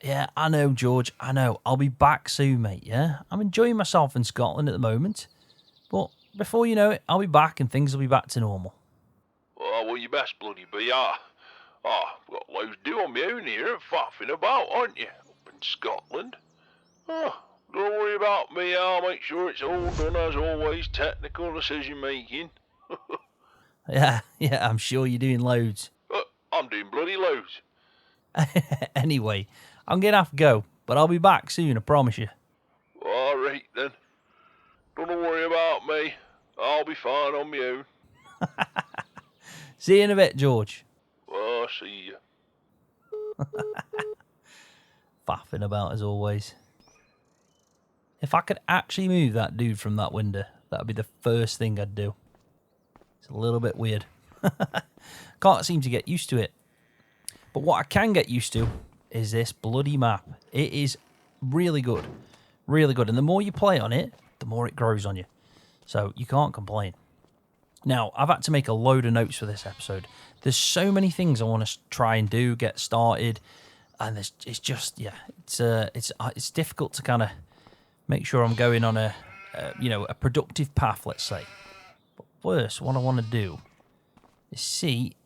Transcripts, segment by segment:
Yeah, I know, George. I know. I'll be back soon, mate, yeah? I'm enjoying myself in Scotland at the moment. But before you know it, I'll be back and things will be back to normal. Oh, well, you best bloody be. I've got loads to do on my own here and faffing about, aren't you? Up in Scotland. Oh, don't worry about me. I'll make sure it's all done as always. Technical decision making. Yeah, I'm sure you're doing loads. I'm doing bloody loads. Anyway, I'm going to have to go, but I'll be back soon, I promise you. Alright then. Don't worry about me. I'll be fine on my own. See you in a bit, George. I'll see you. Faffing about as always. If I could actually move that dude from that window, that would be the first thing I'd do. It's a little bit weird. Can't seem to get used to it. But what I can get used to is this bloody map. It is really good. Really good. And the more you play on it, the more it grows on you. So you can't complain. Now, I've had to make a load of notes for this episode. There's so many things I want to try and do, get started. And it's just, yeah, it's difficult to kind of make sure I'm going on a productive path, let's say. But first, what I want to do is see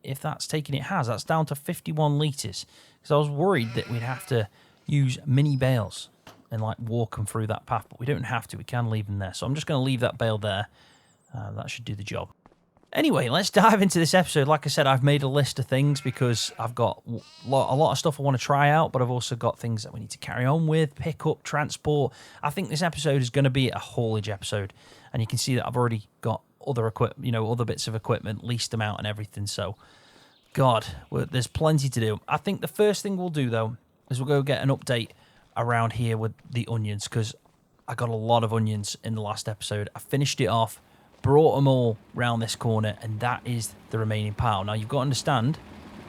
if that's taking it. That's down to 51 litres. Because I was worried that we'd have to use mini bales and like walk them through that path. But we don't have to. We can leave them there. So I'm just going to leave that bale there. That should do the job. Anyway, let's dive into this episode. Like I said, I've made a list of things because I've got a lot of stuff I want to try out, but I've also got things that we need to carry on with, pick up, transport. I think this episode is going to be a haulage episode, and you can see that I've already got other other bits of equipment, leased them out and everything. So, God, there's plenty to do. I think the first thing we'll do, though, is we'll go get an update around here with the onions, because I got a lot of onions in the last episode. I finished it off, brought them all round this corner, and that is the remaining pile. Now, you've got to understand,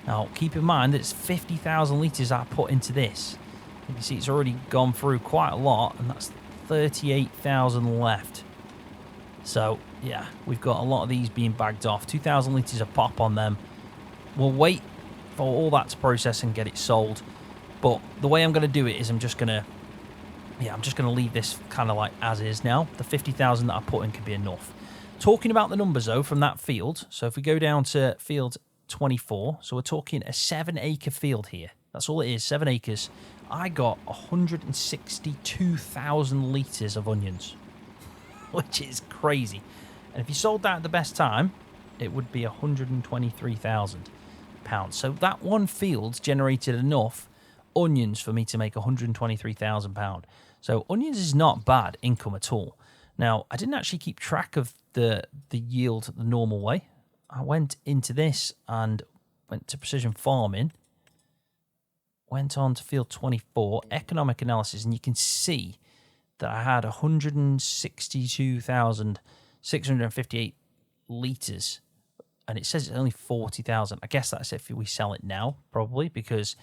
now keep in mind that it's 50,000 litres I put into this. You can see it's already gone through quite a lot, and that's 38,000 left. So, yeah, we've got a lot of these being bagged off. 2,000 litres a pop on them. We'll wait for all that to process and get it sold. But the way I'm going to do it is I'm just going to leave this kind of like as is now. The 50,000 that I put in could be enough. Talking about the numbers, though, from that field. So if we go down to field 24, so we're talking a 7-acre field here. That's all it is, 7 acres. I got 162,000 litres of onions, which is crazy. And if you sold that at the best time, it would be £123,000. So that one field generated enough onions for me to make £123,000. So onions is not bad income at all. Now, I didn't actually keep track of the yield the normal way. I went into this and went to precision farming, went on to field 24, economic analysis, and you can see that I had 162,658 litres, and it says it's only 40,000. I guess that's if we sell it now, probably, because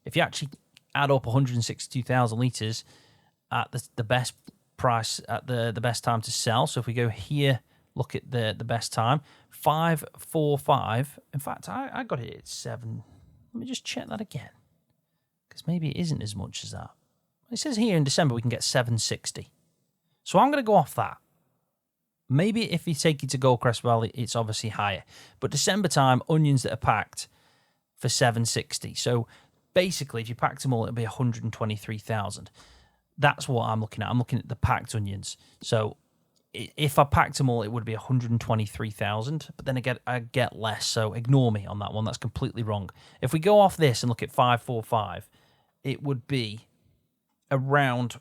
if you actually add up 162,000 litres at the best price, at the best time to sell, so if we go here, look at the best time, 545. In fact, I got it at 7. Let me just check that again, because maybe it isn't as much as that. It says here in December we can get 760. So I'm going to go off that. Maybe if you take it to Goldcrest Valley, it's obviously higher. But December time, onions that are packed for 760. So basically, if you packed them all, it'd be 123,000. That's what I'm looking at. I'm looking at the packed onions. So if I packed them all, it would be 123,000. But then I get less. So ignore me on that one. That's completely wrong. If we go off this and look at 545, it would be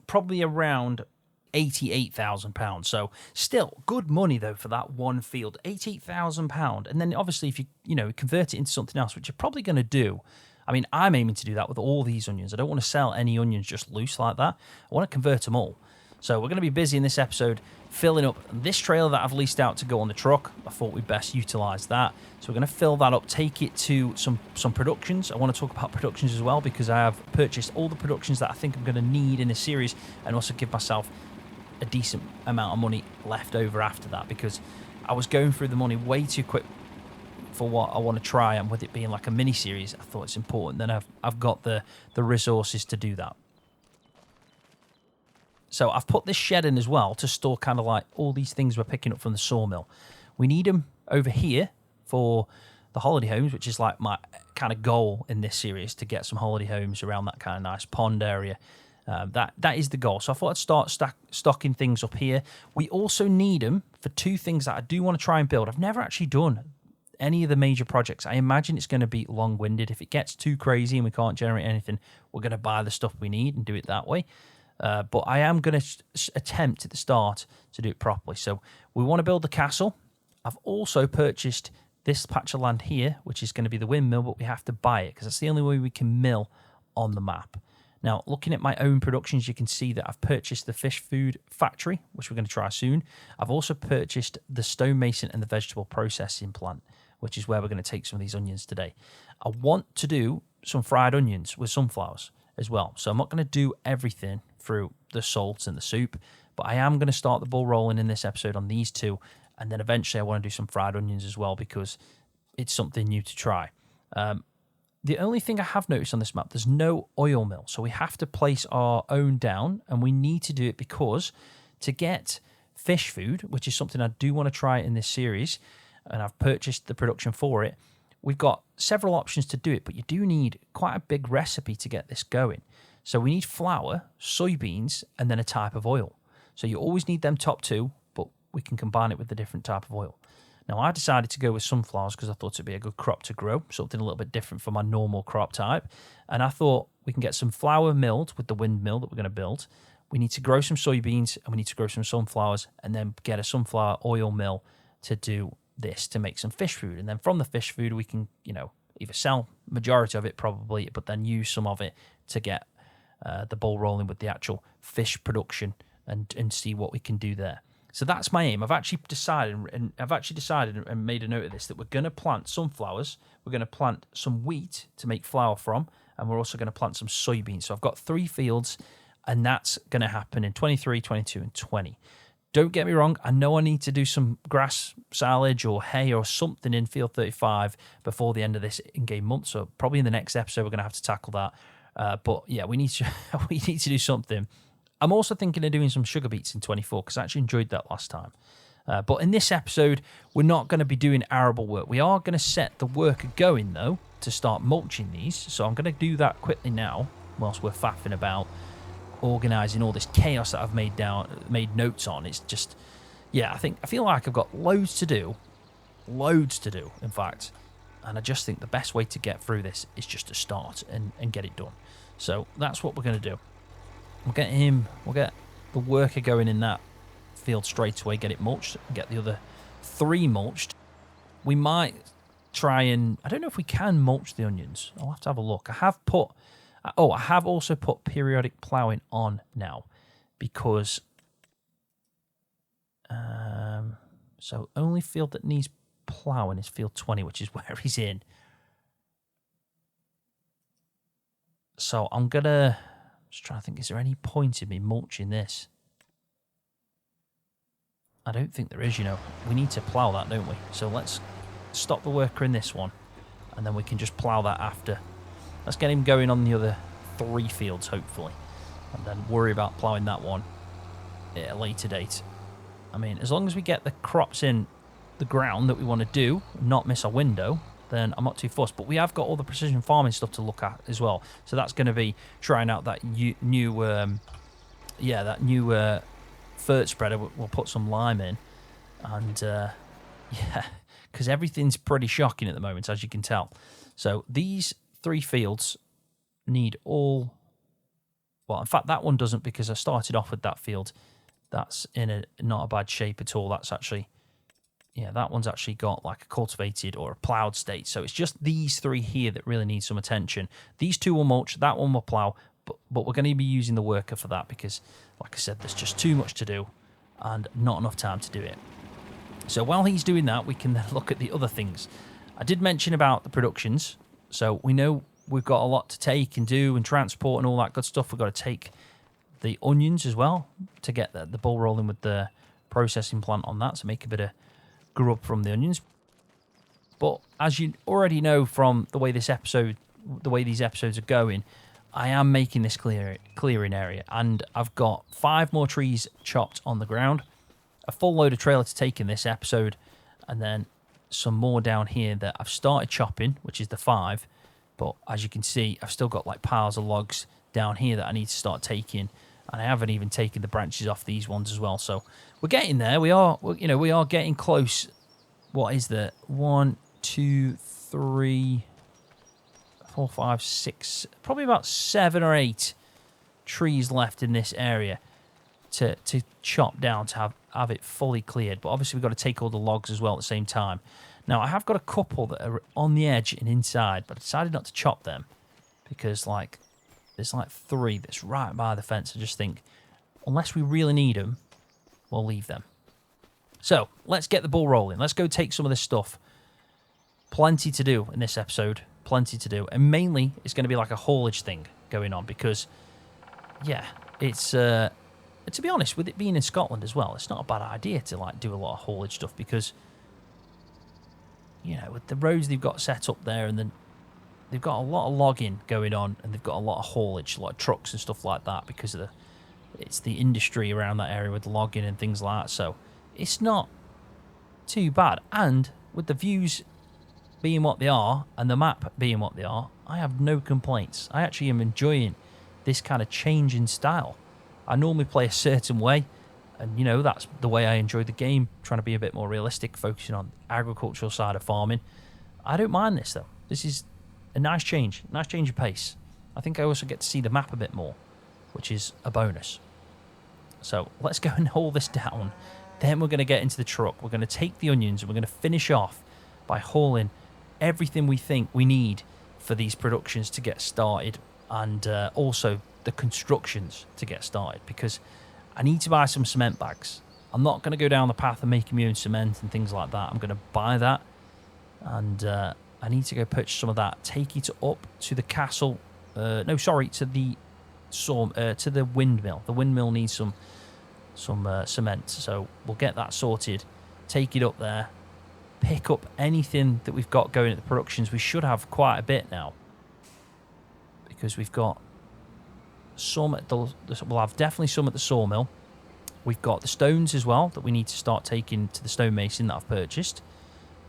probably around £88,000. So still good money though for that one field, £88,000. And then obviously if you convert it into something else, which you're probably going to do. I mean, I'm aiming to do that with all these onions. I don't want to sell any onions just loose like that. I want to convert them all. So we're going to be busy in this episode filling up this trailer that I've leased out to go on the truck. I thought we'd best utilise that. So we're going to fill that up, take it to some productions. I want to talk about productions as well, because I have purchased all the productions that I think I'm going to need in this series, and also give myself a decent amount of money left over after that, because I was going through the money way too quick for what I want to try, and with it being like a mini series, I thought it's important that I've got the resources to do that. So I've put this shed in as well to store kind of like all these things we're picking up from the sawmill. We need them over here for the holiday homes, which is like my kind of goal in this series, to get some holiday homes around that kind of nice pond area. That is the goal. So I thought I'd start stocking things up here. We also need them for two things that I do want to try and build. I've never actually done any of the major projects. I imagine it's going to be long-winded. If it gets too crazy and we can't generate anything, we're going to buy the stuff we need and do it that way. But I am going to attempt at the start to do it properly. So we want to build the castle. I've also purchased this patch of land here, which is going to be the windmill, but we have to buy it because that's the only way we can mill on the map. Now, looking at my own productions, you can see that I've purchased the fish food factory, which we're going to try soon. I've also purchased the stonemason and the vegetable processing plant, which is where we're going to take some of these onions today. I want to do some fried onions with sunflowers as well. So I'm not going to do everything through the salt and the soup, but I am going to start the ball rolling in this episode on these two. And then eventually I want to do some fried onions as well because it's something new to try. The only thing I have noticed on this map, there's no oil mill. So we have to place our own down, and we need to do it because to get fish food, which is something I do want to try in this series, and I've purchased the production for it, we've got several options to do it, but you do need quite a big recipe to get this going. So we need flour, soybeans, and then a type of oil. So you always need them top two, but we can combine it with a different type of oil. Now, I decided to go with sunflowers because I thought it'd be a good crop to grow, something a little bit different from my normal crop type. And I thought we can get some flour milled with the windmill that we're going to build. We need to grow some soybeans and we need to grow some sunflowers and then get a sunflower oil mill to do this, to make some fish food. And then from the fish food, we can, either sell majority of it probably, but then use some of it to get the ball rolling with the actual fish production and see what we can do there. So that's my aim. I've actually decided and made a note of this, that we're going to plant sunflowers, we're going to plant some wheat to make flour from, and we're also going to plant some soybeans. So I've got 3 fields, and that's going to happen in 23, 22, and 20. Don't get me wrong, I know I need to do some grass silage or hay or something in field 35 before the end of this in-game month, so probably in the next episode we're going to have to tackle that. But yeah, we need to do something. I'm also thinking of doing some sugar beets in 24 because I actually enjoyed that last time. But in this episode, we're not going to be doing arable work. We are going to set the worker going, though, to start mulching these. So I'm going to do that quickly now whilst we're faffing about organising all this chaos that I've made notes on. It's just, yeah, I feel like I've got loads to do, in fact. And I just think the best way to get through this is just to start and get it done. So that's what we're going to do. We'll get the worker going in that field straight away, get it mulched, and get the other 3 mulched. We might try and, I don't know if we can mulch the onions. I'll have to have a look. I have also put periodic ploughing on now because, so only field that needs ploughing is field 20, which is where he's in. So I'm going to, just trying to think, is there any point in me mulching this? I don't think there is, We need to plough that, don't we? So let's stop the worker in this one, and then we can just plough that after. Let's get him going on the other 3 fields, hopefully, and then worry about ploughing that one at a later date. I mean, as long as we get the crops in the ground that we want to do, not miss a window, then I'm not too fussed. But we have got all the precision farming stuff to look at as well. So that's going to be trying out that new fert spreader. We'll put some lime in. And, yeah, because everything's pretty shocking at the moment, as you can tell. So these 3 fields need all... Well, in fact, that one doesn't, because I started off with that field. That's in not a bad shape at all. That's actually... Yeah, that one's actually got like a cultivated or a ploughed state. So it's just these 3 here that really need some attention. These 2 will mulch, that one will plough, but we're going to be using the worker for that because, like I said, there's just too much to do and not enough time to do it. So while he's doing that, we can then look at the other things. I did mention about the productions. So we know we've got a lot to take and do and transport and all that good stuff. We've got to take the onions as well to get the ball rolling with the processing plant on that, to make a bit of grub from the onions. But as you already know from the way these episodes are going, I am making this clearing area, and I've got 5 more trees chopped on the ground, a full load of trailer to take in this episode, and then some more down here that I've started chopping, which is the 5. But as you can see, I've still got like piles of logs down here that I need to start taking, and I haven't even taken the branches off these ones as well. So we're getting there. We are getting close. What is the 1, 2, 3, 4, 5, 6, probably about 7 or 8 trees left in this area to chop down to have it fully cleared. But obviously we've got to take all the logs as well at the same time. Now I have got a couple that are on the edge and inside, but I decided not to chop them because there's like 3 that's right by the fence. I just think unless we really need them, we'll leave them. So let's get the ball rolling. Let's go take some of this stuff. Plenty to do in this episode. Plenty to do. And mainly it's going to be like a haulage thing going on because, yeah, it's... to be honest, with it being in Scotland as well, it's not a bad idea to like do a lot of haulage stuff because, you know, with the roads they've got set up there, and then they've got a lot of logging going on, and they've got a lot of haulage, a lot of trucks and stuff like that because of it's the industry around that area with the logging and things like that. So it's not too bad. And with the views being what they are and the map being what they are, I have no complaints. I actually am enjoying this kind of change in style. I normally play a certain way, and you know, that's the way I enjoy the game, trying to be a bit more realistic, focusing on the agricultural side of farming. I don't mind this though. This is a nice change of pace. I think I also get to see the map a bit more, which is a bonus. So let's go and haul this down. Then we're going to get into the truck. We're going to take the onions and we're going to finish off by hauling everything we think we need for these productions to get started, and also the constructions to get started, because I need to buy some cement bags. I'm not going to go down the path of making my own cement and things like that. I'm going to buy that, and I need to go purchase some of that, take it up to the castle. To the windmill. The windmill needs some cement, so we'll get that sorted, take it up there, pick up anything that we've got going at the productions. We should have quite a bit now, because we've got some at we'll have definitely some at the sawmill. We've got the stones as well that we need to start taking to the stonemason that I've purchased,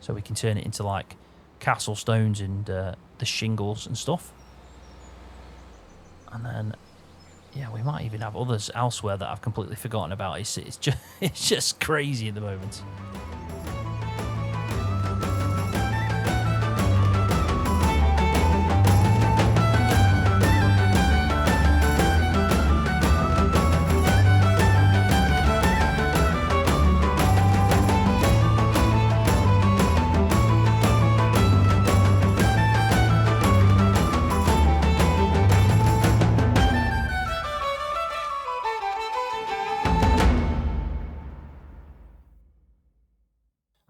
so we can turn it into like castle stones and the shingles and stuff. And then, yeah, we might even have others elsewhere that I've completely forgotten about. It's just crazy at the moment.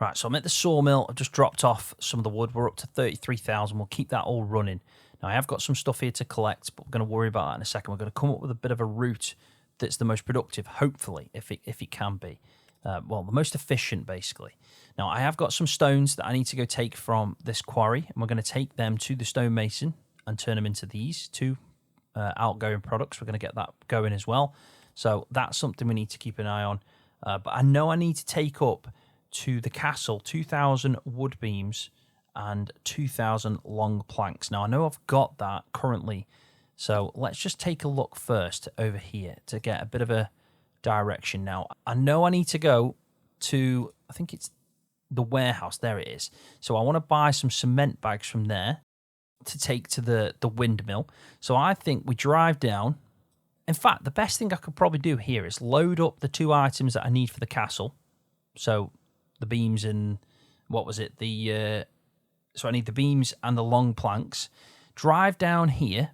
Right, so I'm at the sawmill. I've just dropped off some of the wood. We're up to 33,000. We'll keep that all running. Now, I have got some stuff here to collect, but we're going to worry about that in a second. We're going to come up with a bit of a route that's the most productive, hopefully, if it can be. Well, the most efficient, basically. Now, I have got some stones that I need to go take from this quarry, and we're going to take them to the stonemason and turn them into these 2 outgoing products. We're going to get that going as well. So that's something we need to keep an eye on. But I know I need to take up to the castle 2,000 wood beams and 2,000 long planks. Now, I know I've got that currently, so let's just take a look first over here to get a bit of a direction. Now, I know I need to go to, I think it's the warehouse. There it is. So I want to buy some cement bags from there to take to the windmill. So I think we drive down. In fact, the best thing I could probably do here is load up the 2 items that I need for the castle. So the beams and what was it? So I need the beams and the long planks. Drive down here,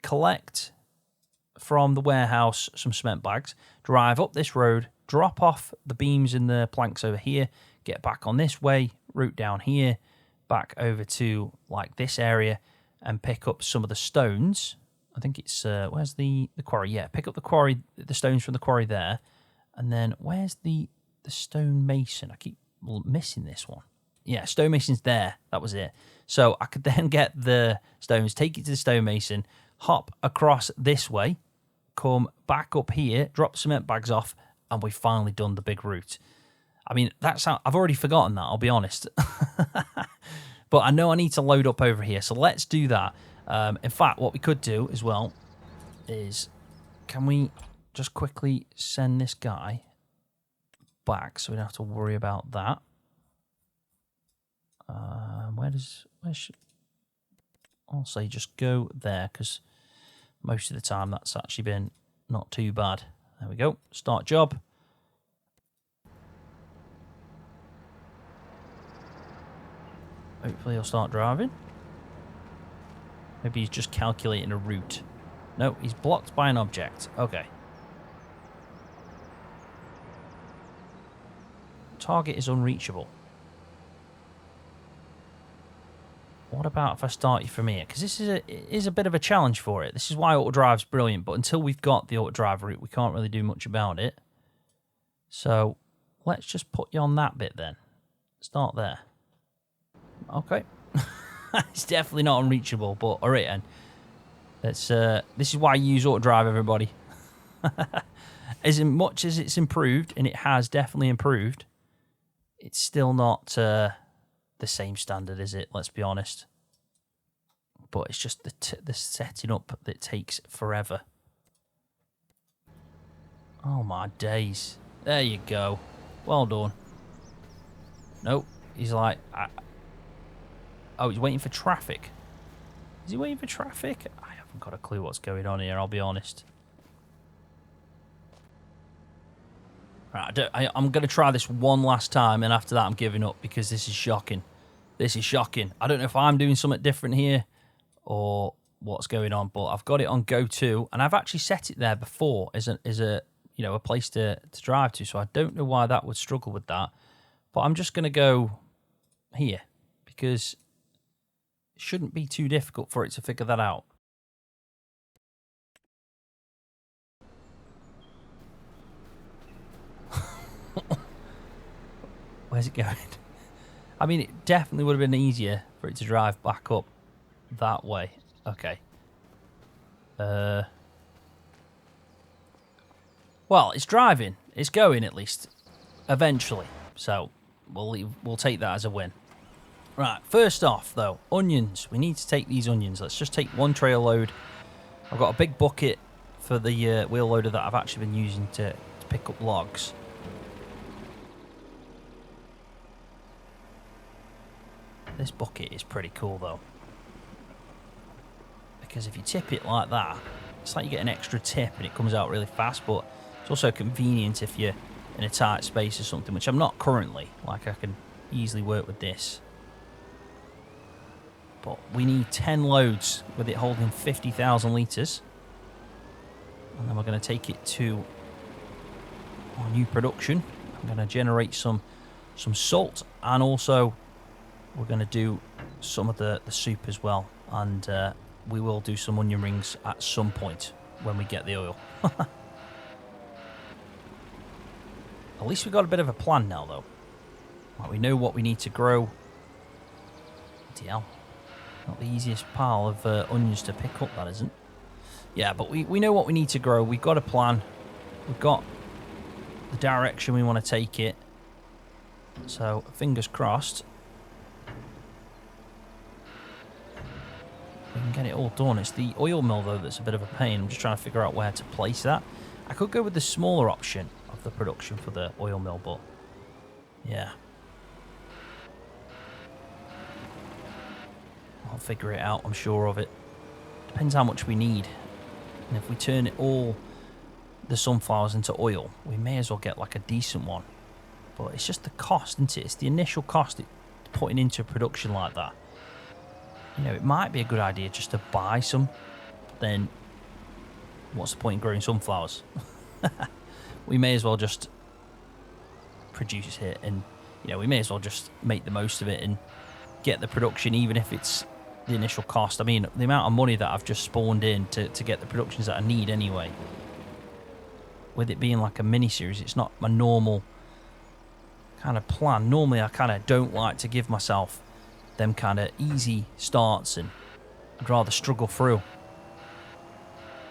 collect from the warehouse some cement bags, drive up this road, drop off the beams and the planks over here, get back on this way, route down here, back over to like this area, and pick up some of the stones. I think it's where's the quarry? Yeah, pick up the stones from the quarry there, and then where's the stone mason? I keep missing this one. Yeah, stonemason's there. That was it. So I could then get the stones, take it to the stonemason, hop across this way, come back up here, drop cement bags off, and we've finally done the big route. I mean, that's how, I've already forgotten that, I'll be honest. But I know I need to load up over here, so let's do that. In fact, what we could do as well is, can we just quickly send this guy back so we don't have to worry about that? I'll say just go there, because most of the time that's actually been not too bad. There we go. Start job. Hopefully he'll start driving. Maybe he's just calculating a route. No, he's blocked by an object. Okay. Target is unreachable. What about if I start you from here? Because this is a bit of a challenge for it. This is why auto drive's brilliant, but until we've got the auto drive route, we can't really do much about it. So let's just put you on that bit then. Start there. Okay. It's definitely not unreachable, but all right then. Let's, this is why I use auto drive, everybody. As much as it's improved, and it has definitely improved, it's still not the same standard, is it? Let's be honest. But it's just the setting up that takes forever. Oh my days. There you go. Well done. Nope. He's like... Oh, he's waiting for traffic. Is he waiting for traffic? I haven't got a clue what's going on here, I'll be honest. Right, I'm going to try this one last time, and after that I'm giving up, because this is shocking. This is shocking. I don't know if I'm doing something different here or what's going on, but I've got it on go to, and I've actually set it there before as a you know, a place to drive to, so I don't know why that would struggle with that. But I'm just going to go here, because it shouldn't be too difficult for it to figure that out. Where's it going? I mean, it definitely would have been easier for it to drive back up that way. Okay. Well, it's driving. It's going, at least. Eventually. So, we'll take that as a win. Right, first off, though, onions. We need to take these onions. Let's just take one trail load. I've got a big bucket for the wheel loader that I've actually been using to pick up logs. This bucket is pretty cool, though. Because if you tip it like that, it's like you get an extra tip and it comes out really fast, but it's also convenient if you're in a tight space or something, which I'm not currently. Like, I can easily work with this. But we need 10 loads with it holding 50,000 litres. And then we're going to take it to our new production. I'm going to generate some salt, and also we're going to do some of the soup as well. And we will do some onion rings at some point when we get the oil. At least we've got a bit of a plan now, though. Like, we know what we need to grow. Bloody hell. Not the easiest pile of onions to pick up, that isn't. Yeah, but we know what we need to grow. We've got a plan. We've got the direction we want to take it. So, fingers crossed. We can get it all done. It's the oil mill, though, that's a bit of a pain. I'm just trying to figure out where to place that. I could go with the smaller option of the production for the oil mill, but yeah. I'll figure it out, I'm sure of it. Depends how much we need. And if we turn it all, the sunflowers, into oil, we may as well get like a decent one. But it's just the cost, isn't it? It's the initial cost of putting into production like that. You know, it might be a good idea just to buy some. Then what's the point in growing sunflowers? We may as well just produce it, and you know, we may as well just make the most of it and get the production, even if it's the initial cost. I mean, the amount of money that I've just spawned in to get the productions that I need anyway. With it being like a mini series, it's not my normal kind of plan. Normally I kind of don't like to give myself them kind of easy starts, and I'd rather struggle through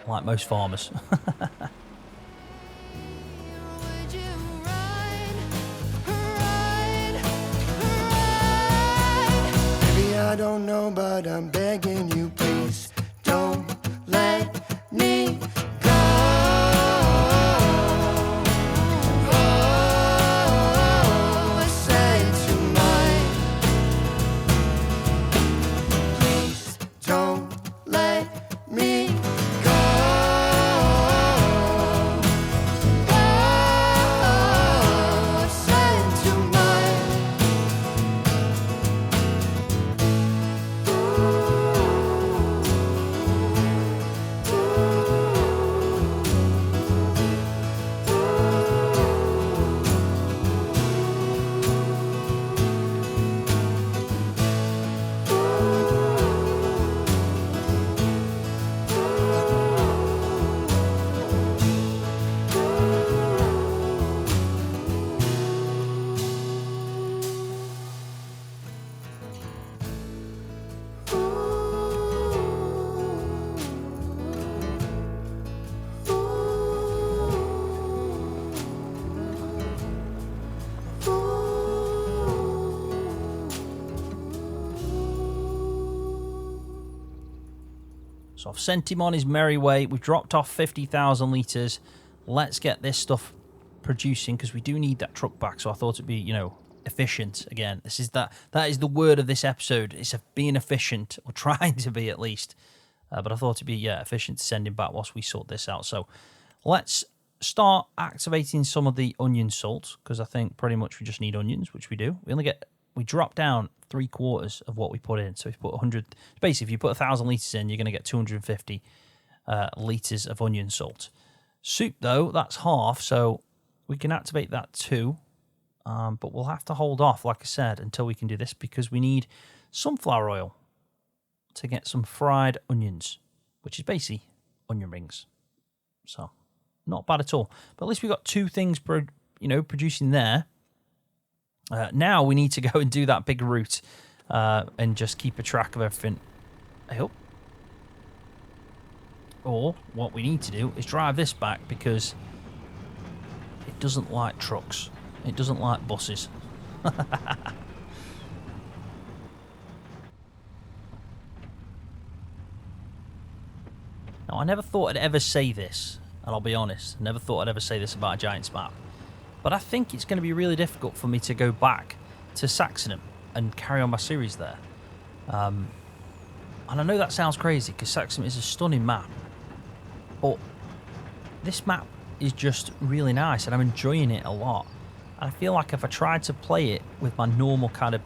like most farmers. I don't know, but I'm begging you, please don't let me go. Oh, I say tonight, please don't let me go. Oh, I say tonight. So I've sent him on his merry way. We've dropped off 50,000 litres. Let's get this stuff producing, because we do need that truck back. So I thought it'd be, you know, efficient. Again, this is that is the word of this episode. It's being efficient, or trying to be at least. But I thought it'd be, yeah, efficient to send him back whilst we sort this out. So let's start activating some of the onion salt, because I think pretty much we just need onions, which we do. We drop down 3/4 of what we put in. So if you put 100, basically if you put 1,000 litres in, you're going to get 250 litres of onion salt. Soup though, that's half, so we can activate that too. But we'll have to hold off, like I said, until we can do this, because we need sunflower oil to get some fried onions, which is basically onion rings. So not bad at all. But at least we've got two things producing there. Now we need to go and do that big route and just keep a track of everything, I hope. Or what we need to do is drive this back, because it doesn't like trucks. It doesn't like buses. Now, I never thought I'd ever say this, and I'll be honest, I never thought I'd ever say this about a Giants map. But I think it's going to be really difficult for me to go back to Saxonham and carry on my series there. And I know that sounds crazy, because Saxonham is a stunning map. But this map is just really nice, and I'm enjoying it a lot. And I feel like if I tried to play it with my normal kind of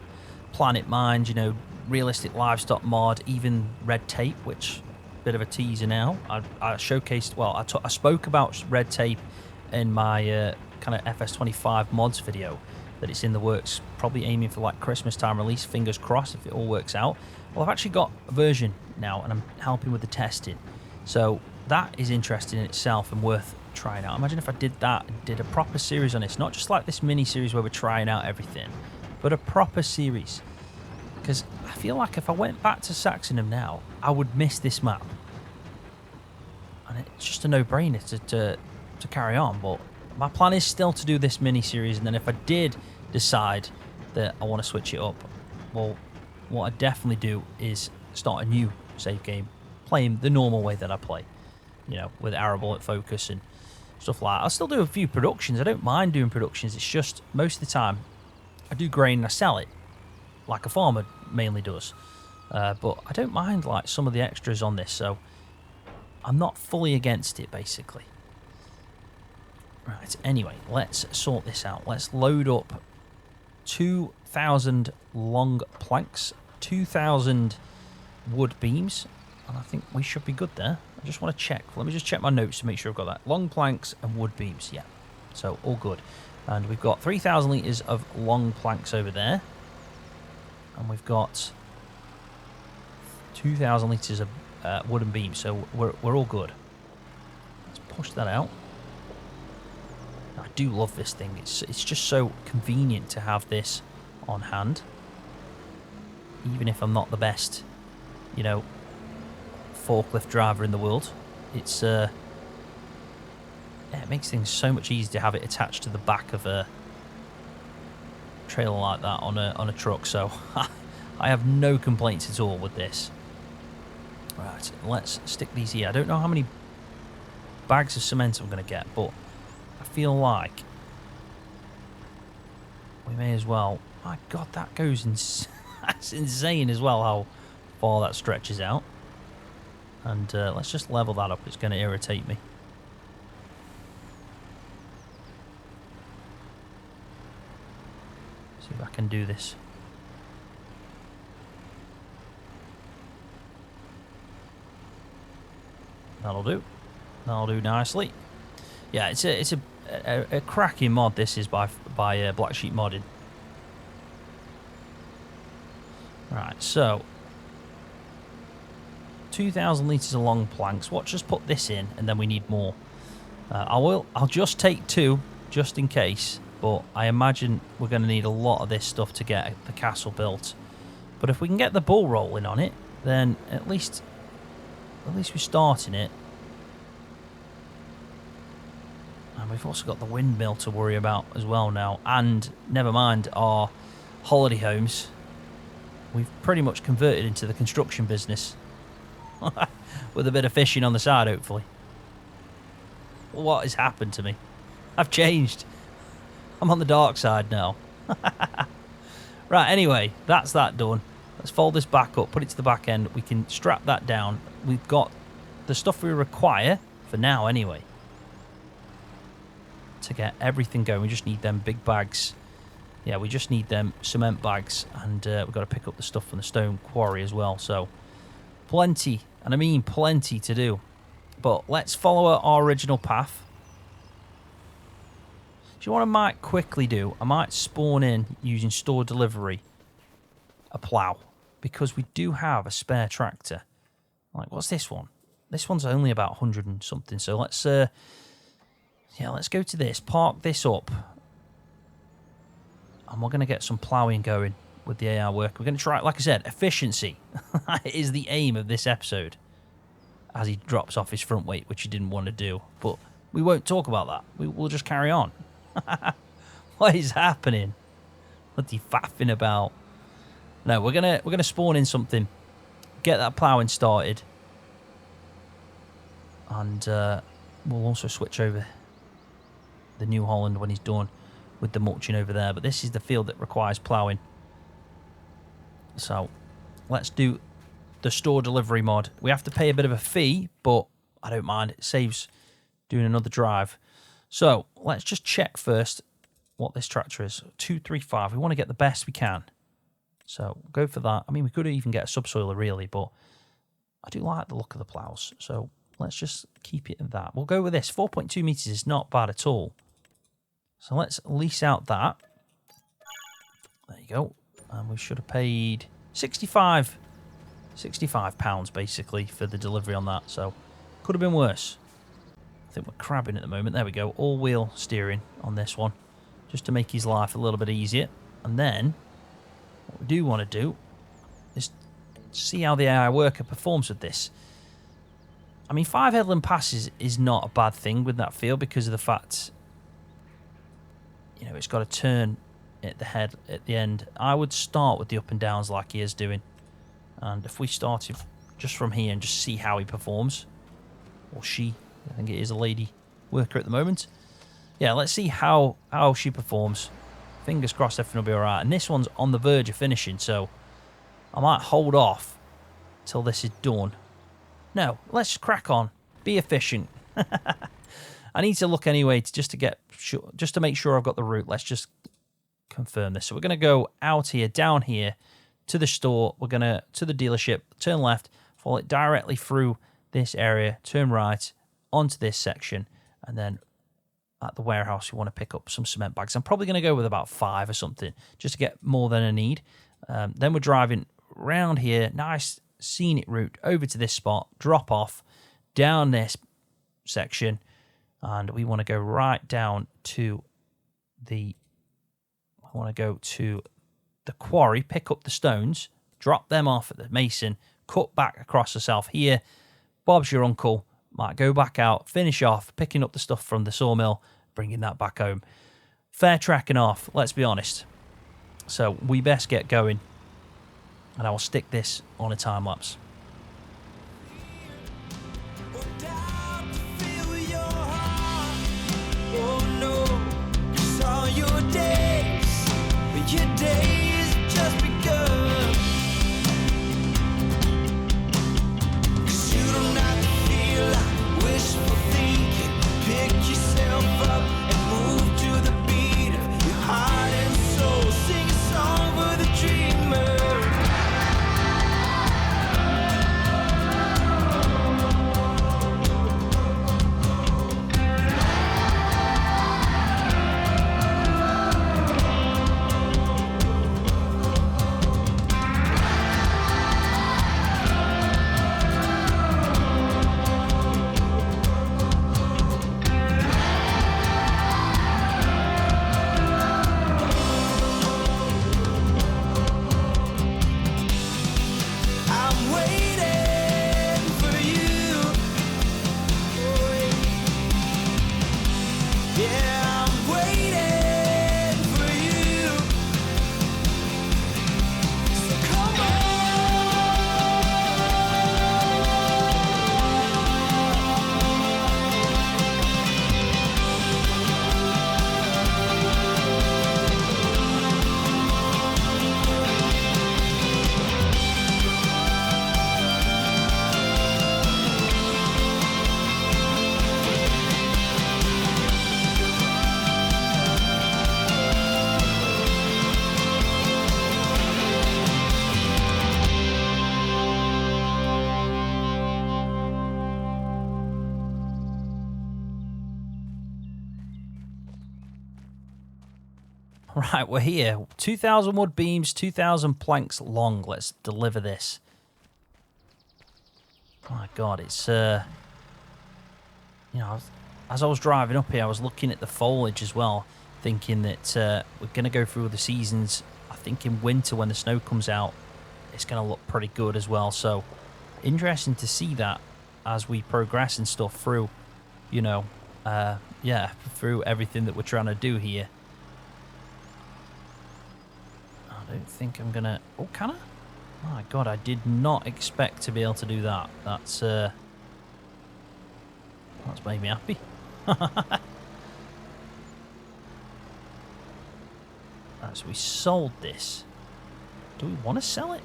Planet Mind, you know, realistic livestock mod, even red tape, which bit of a teaser now. I showcased, well, I spoke about red tape in my kind of FS25 mods video, that it's in the works, probably aiming for like Christmas time release, fingers crossed if it all works out. Well, I've actually got a version now, and I'm helping with the testing, so that is interesting in itself and worth trying out. Imagine if I did that and did a proper series on this, not just like this mini series where we're trying out everything, but a proper series, because I feel like if I went back to Saxonham now, I would miss this map, and it's just a no-brainer to carry on. But my plan is still to do this mini-series, and then if I did decide that I want to switch it up, well, what I definitely do is start a new save game, playing the normal way that I play, you know, with arrow bullet focus and stuff like that. I'll still do a few productions. I don't mind doing productions. It's just most of the time I do grain and I sell it, like a farmer mainly does. But I don't mind like some of the extras on this, so I'm not fully against it, basically. Right, anyway, let's sort this out. Let's load up 2,000 long planks, 2,000 wood beams, and I think we should be good there. I just want to check. Let me just check my notes to make sure I've got that. Long planks and wood beams, yeah. So, all good. And we've got 3,000 litres of long planks over there. And we've got 2,000 litres of wooden beams, so we're all good. Let's push that out. I do love this thing. It's just so convenient to have this on hand. Even if I'm not the best, you know, forklift driver in the world. It's yeah, it makes things so much easier to have it attached to the back of a trailer like that on a truck. So I have no complaints at all with this. Right, let's stick these here. I don't know how many bags of cement I'm going to get, but I feel like we may as well. My God, that goes that's insane as well, how far that stretches out. And let's just level that up. It's going to irritate me. See if I can do this. That'll do. That'll do nicely. Yeah, it's a cracking mod. This is by Black Sheep Modding. Right, so 2,000 litres of long planks. Watch us put this in, and then we need more. I'll just take 2, just in case. But I imagine we're going to need a lot of this stuff to get the castle built. But if we can get the ball rolling on it, then at least we're starting it. And we've also got the windmill to worry about as well now. And never mind our holiday homes. We've pretty much converted into the construction business. With a bit of fishing on the side, hopefully. What has happened to me? I've changed. I'm on the dark side now. Right, anyway, that's that done. Let's fold this back up, put it to the back end. We can strap that down. We've got the stuff we require, for now anyway, to get everything going. We just need them big bags. Yeah, we just need them cement bags. And we've got to pick up the stuff from the stone quarry as well. So, plenty, and I mean plenty to do. But let's follow our original path. Do you know what I might quickly do? I might spawn in using store delivery a plough, because we do have a spare tractor. Like, what's this one? This one's only about 100 and something. So let's let's go to this, park this up, and we're going to get some ploughing going with the AI work. We're going to try, like I said, efficiency is the aim of this episode. As he drops off his front weight, which he didn't want to do, but we won't talk about that. We'll just carry on. What is happening? What's he faffing about? No, we're gonna spawn in something, get that ploughing started, and we'll also switch over the New Holland when he's done with the mulching over there. But this is the field that requires ploughing. So let's do the store delivery mod. We have to pay a bit of a fee, but I don't mind. It saves doing another drive. So let's just check first what this tractor is. 235. We want to get the best we can. So go for that. I mean, we could even get a subsoiler really, but I do like the look of the ploughs. So let's just keep it at that. We'll go with this. 4.2 meters is not bad at all. So let's lease out that. There you go. And we should have paid 65 £65 basically for the delivery on that. So could have been worse. I think we're crabbing at the moment. There we go. All-wheel steering on this one, just to make his life a little bit easier. And then what we do want to do is see how the AI worker performs with this. I mean, 5 headland passes is not a bad thing with that field, because of the fact, you know, it's got to turn at the head at the end. I would start with the up and downs like he is doing. And if we started just from here and just see how he performs, or she, I think it is a lady worker at the moment. Yeah, let's see how she performs. Fingers crossed everything will be alright. And this one's on the verge of finishing, so I might hold off till this is done. No, let's just crack on. Be efficient. I need to look anyway just to make sure I've got the route. Let's just confirm this. So we're going to go out here, down here, to the store. We're going to the dealership, turn left, follow it directly through this area, turn right, onto this section, and then at the warehouse we want to pick up some cement bags. I'm probably going to go with about 5 or something, just to get more than I need. Then we're driving round here, nice scenic route, over to this spot, drop off, down this section, And we want to go right down to the... I want to go to the quarry, pick up the stones, drop them off at the mason, cut back across herself here. Bob's your uncle. Might go back out, finish off, picking up the stuff from the sawmill, bringing that back home. Fair tracking off, let's be honest. So we best get going. And I will stick this on a time lapse. Your days just begun. 'Cause you don't have to feel like wishful thinking. Pick yourself up and move to the beat of your heart and soul. Sing a song for the dreamer. Right, we're here. 2,000 wood beams, 2,000 planks long. Let's deliver this. Oh my God, it's, you know, as I was driving up here, I was looking at the foliage as well, thinking that we're going to go through the seasons. I think in winter when the snow comes out, it's going to look pretty good as well. So, interesting to see that as we progress and stuff through, you know, yeah, through everything that we're trying to do here. I don't think I'm gonna... Oh, can I? Oh my God, I did not expect to be able to do that. That's made me happy. Right, so we sold this. Do we want to sell it?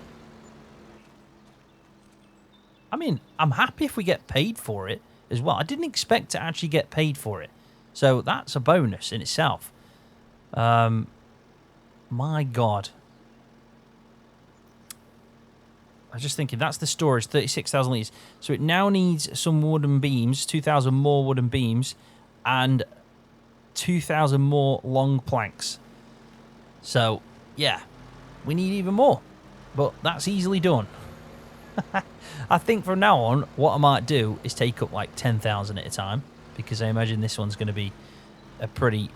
I mean, I'm happy if we get paid for it as well. I didn't expect to actually get paid for it. So that's a bonus in itself. My God. I was just thinking, that's the storage, 36,000 litres. So it now needs some wooden beams, 2,000 more wooden beams, and 2,000 more long planks. So, yeah, we need even more. But that's easily done. I think from now on, what I might do is take up like 10,000 at a time, because I imagine this one's going to be a pretty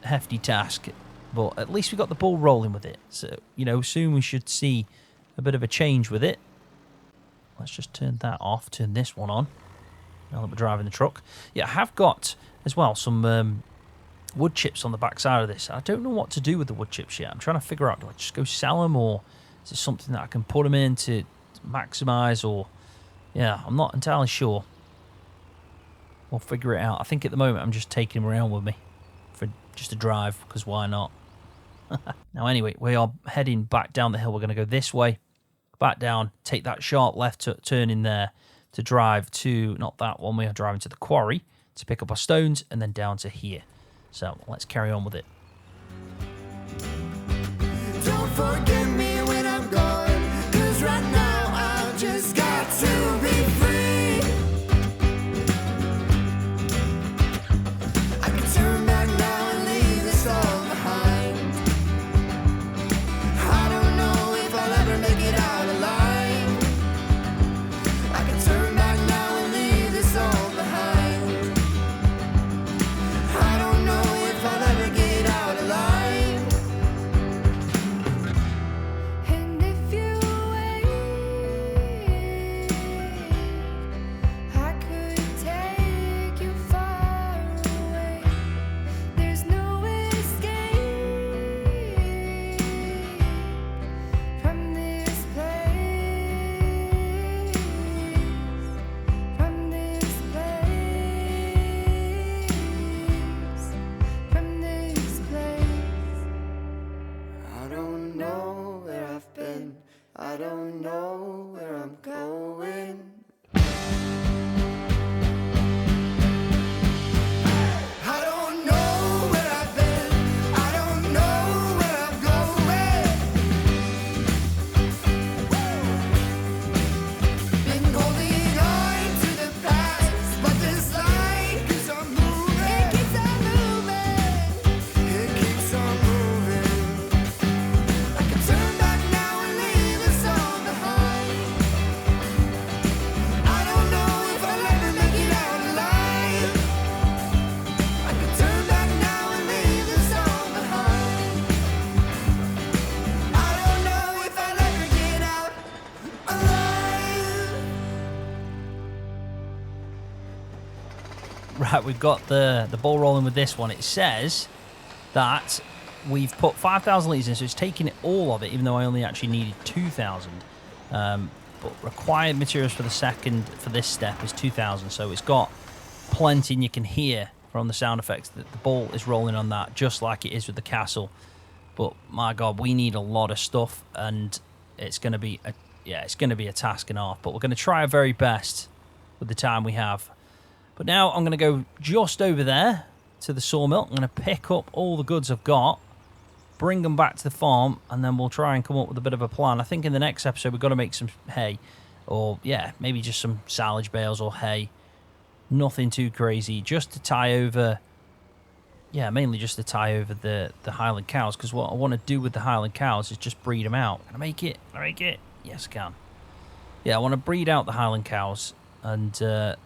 hefty task. But at least we got the ball rolling with it. So, you know, soon we should see a bit of a change with it. Let's just turn that off, turn this one on, now that we're driving the truck. Yeah, I have got, as well, some wood chips on the back side of this. I don't know what to do with the wood chips yet. I'm trying to figure out, do I just go sell them, or is it something that I can put them in to maximise, or... Yeah, I'm not entirely sure. We'll figure it out. I think at the moment I'm just taking them around with me for just a drive, because why not? Now anyway, we are heading back down the hill. We're going to go this way, back down, take that sharp left turn in there to drive to, not that one, we are driving to the quarry to pick up our stones, and then down to here. So let's carry on with it. Don't forget me when I'm gone, 'cause right now I just got to be free. I can turn back now and leave this all behind. I don't know if I'll ever make it out alive. I can turn back now and leave this all behind. right, we've got the ball rolling with this one. It says that we've put 5,000 litres in, so it's taking it all of it, even though I only actually needed 2,000. But required materials for this step is 2,000, so it's got plenty, and you can hear from the sound effects that the ball is rolling on that, just like it is with the castle. But my God, we need a lot of stuff, and it's going to be a task and a half. But we're going to try our very best with the time we have. But now I'm going to go just over there to the sawmill. I'm going to pick up all the goods I've got, bring them back to the farm, and then we'll try and come up with a bit of a plan. I think in the next episode we've got to make some hay, or yeah, maybe just some silage bales or hay. Nothing too crazy, just to tie over. Yeah, mainly just to tie over the Highland cows, because what I want to do with the Highland cows is just breed them out. Can I make it? Can I make it? Yes, I can. Yeah, I want to breed out the Highland cows and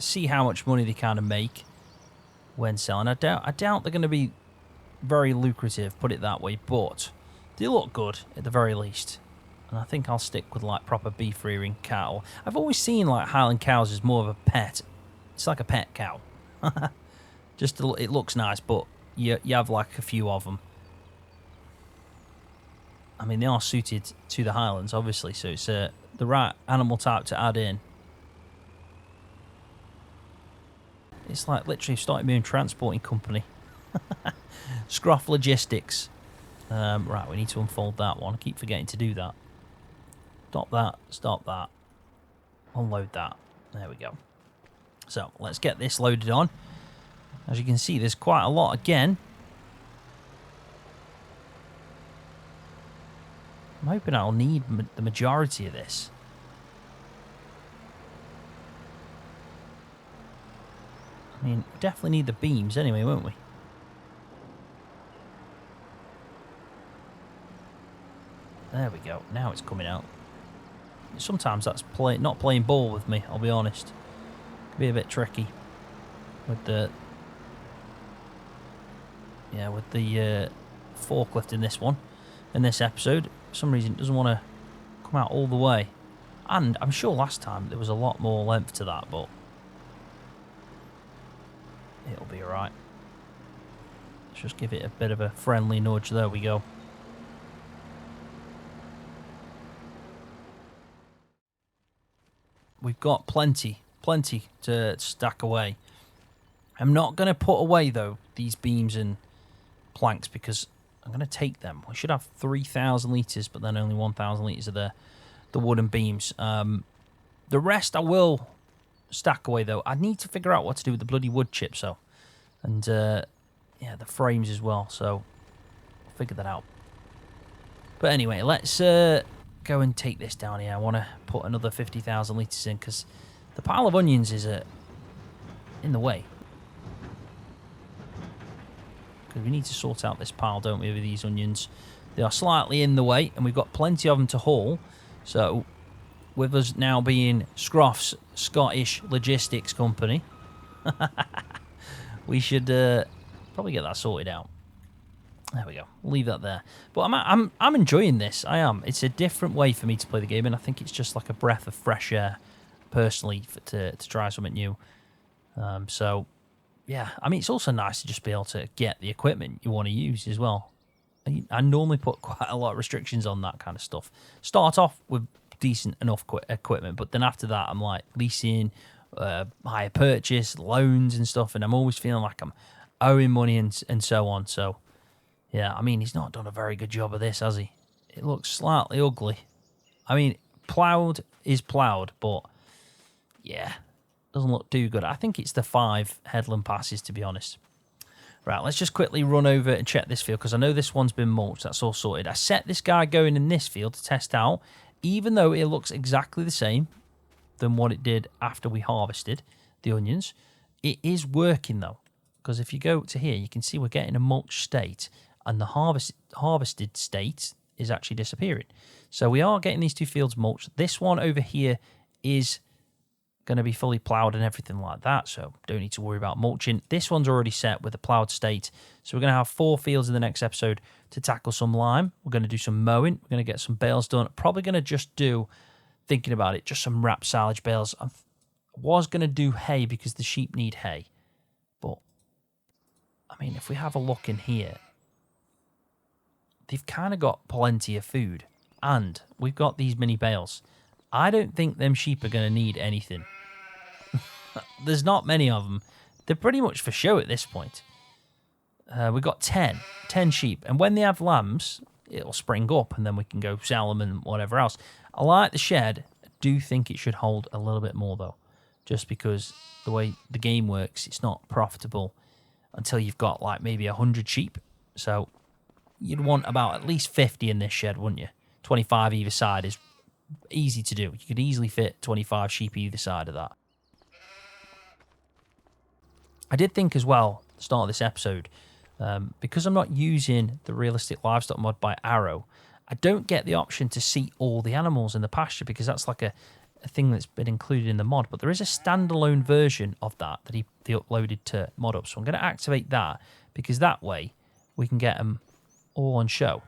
see how much money they kind of make when selling. I doubt they're going to be very lucrative, put it that way, but they look good at the very least. And I think I'll stick with like proper beef rearing cattle. I've always seen like Highland cows as more of a pet. It's like a pet cow. Just it looks nice, but you have like a few of them. I mean, they are suited to the Highlands, obviously, so it's the right animal type to add in. It's like literally starting my own transporting company. Scroft Logistics. Right, we need to unfold that one. I keep forgetting to do that. Stop that. Unload that. There we go. So, let's get this loaded on. As you can see, there's quite a lot again. I'm hoping I'll need the majority of this. I mean, definitely need the beams anyway, won't we? There we go. Now it's coming out. Sometimes that's not playing ball with me, I'll be honest. Can be a bit tricky with the forklift in this one. In this episode, for some reason it doesn't want to come out all the way. And I'm sure last time there was a lot more length to that, but it'll be alright. Let's just give it a bit of a friendly nudge. There we go. We've got plenty to stack away. I'm not going to put away, though, these beams and planks because I'm going to take them. We should have 3,000 litres, but then only 1,000 litres of the wooden beams. The rest I will stack away, though. I need to figure out what to do with the bloody wood chips, though. And, yeah, the frames as well, so I'll figure that out. But anyway, let's go and take this down here. I want to put another 50,000 litres in because the pile of onions is in the way. Because we need to sort out this pile, don't we, with these onions. They are slightly in the way, and we've got plenty of them to haul. So, with us now being Scroft's Scottish Logistics Company, we should probably get that sorted out. There we go. We'll leave that there. But I'm enjoying this. I am. It's a different way for me to play the game, and I think it's just like a breath of fresh air, personally, to try something new. So, yeah. I mean, it's also nice to just be able to get the equipment you want to use as well. I normally put quite a lot of restrictions on that kind of stuff. Start off with decent enough equipment, but then after that, I'm like leasing, hire purchase, loans and stuff, and I'm always feeling like I'm owing money and so on. So, yeah, I mean, he's not done a very good job of this, has he? It looks slightly ugly. I mean, ploughed is ploughed, but yeah, doesn't look too good. I think it's the 5 headland passes, to be honest. Right, let's just quickly run over and check this field, because I know this one's been mulched. That's all sorted. I set this guy going in this field to test out, even though it looks exactly the same than what it did after we harvested the onions. It is working, though, because if you go to here, you can see we're getting a mulched state, and the harvested state is actually disappearing. So we are getting these 2 fields mulched. This one over here is going to be fully ploughed and everything like that, so don't need to worry about mulching. This one's already set with a ploughed state, so we're going to have 4 fields in the next episode to tackle some lime. We're going to do some mowing. We're going to get some bales done. Probably going to just do, thinking about it, just some wrap silage bales. I was going to do hay because the sheep need hay. But, I mean, if we have a look in here, they've kind of got plenty of food. And we've got these mini bales. I don't think them sheep are going to need anything. There's not many of them. They're pretty much for show at this point. We've got 10 sheep. And when they have lambs, it'll spring up and then we can go sell them and whatever else. I like the shed. I do think it should hold a little bit more though. Just because the way the game works, it's not profitable until you've got like maybe 100 sheep. So you'd want about at least 50 in this shed, wouldn't you? 25 either side is easy to do. You could easily fit 25 sheep either side of that. I did think as well, at the start of this episode, because I'm not using the realistic livestock mod by Arrow, I don't get the option to see all the animals in the pasture because that's like a thing that's been included in the mod. But there is a standalone version of that he uploaded to ModUp. So I'm going to activate that because that way we can get them all on show.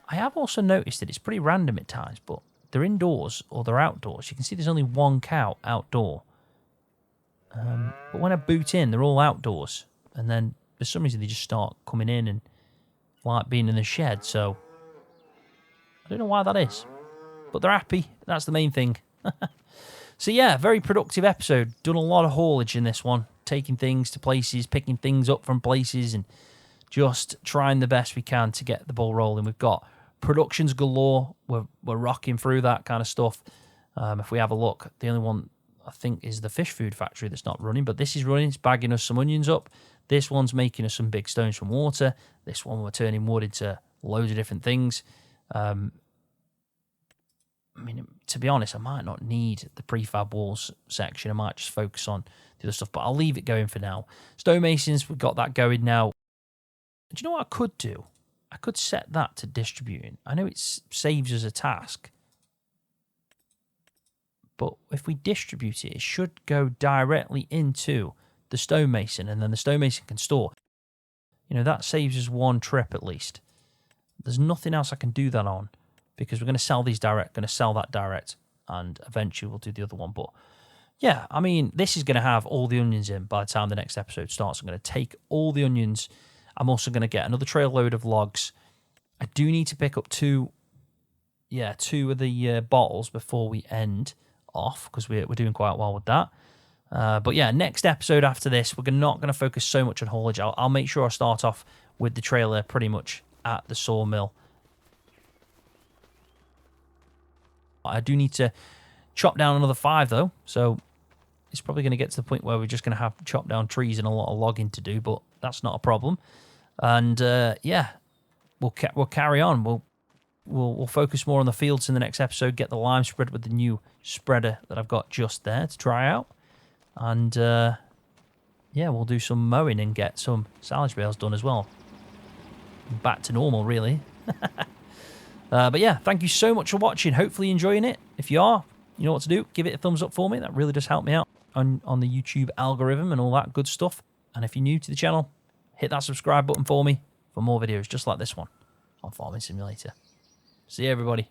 I have also noticed that it's pretty random at times, but they're indoors or they're outdoors. You can see there's only one cow outdoor. But when I boot in, they're all outdoors. And then for some reason they just start coming in and like being in the shed. So I don't know why that is. But they're happy. That's the main thing. So yeah, very productive episode. Done a lot of haulage in this one. Taking things to places, picking things up from places, and just trying the best we can to get the ball rolling. We've got productions galore. We're rocking through that kind of stuff. If we have a look, the only one I think is the fish food factory that's not running, but this is running. It's bagging us some onions up. This one's making us some big stones from water. This one we're turning wood into loads of different things. I mean, to be honest, I might not need the prefab walls section. I might just focus on the other stuff, but I'll leave it going for now. Stonemasons, we've got that going now. Do you know what I could do? I could set that to distributing. I know it saves us a task, but if we distribute it, it should go directly into the stonemason, and then the stonemason can store. You know, that saves us one trip at least. There's nothing else I can do that on because we're going to sell these direct, going to sell that direct, and eventually we'll do the other one. But yeah, I mean, this is going to have all the onions in by the time the next episode starts. I'm going to take all the onions. I'm also going to get another trail load of logs. I do need to pick up two of the bottles before we end off because we're doing quite well with that. But yeah, next episode after this, we're not going to focus so much on haulage. I'll make sure I start off with the trailer pretty much at the sawmill. I do need to chop down another 5 though, so it's probably going to get to the point where we're just going to have chop down trees and a lot of logging to do, but that's not a problem. And yeah, we'll carry on. We'll focus more on the fields in the next episode. Get the lime spread with the new spreader that I've got just there to try out, and yeah, we'll do some mowing and get some silage bales done as well. Back to normal, really. But yeah, thank you so much for watching. Hopefully you're enjoying it. If you are, you know what to do. Give it a thumbs up for me. That really does help me out on the YouTube algorithm and all that good stuff. And if you're new to the channel, hit that subscribe button for me for more videos just like this one on Farming Simulator. See you, everybody.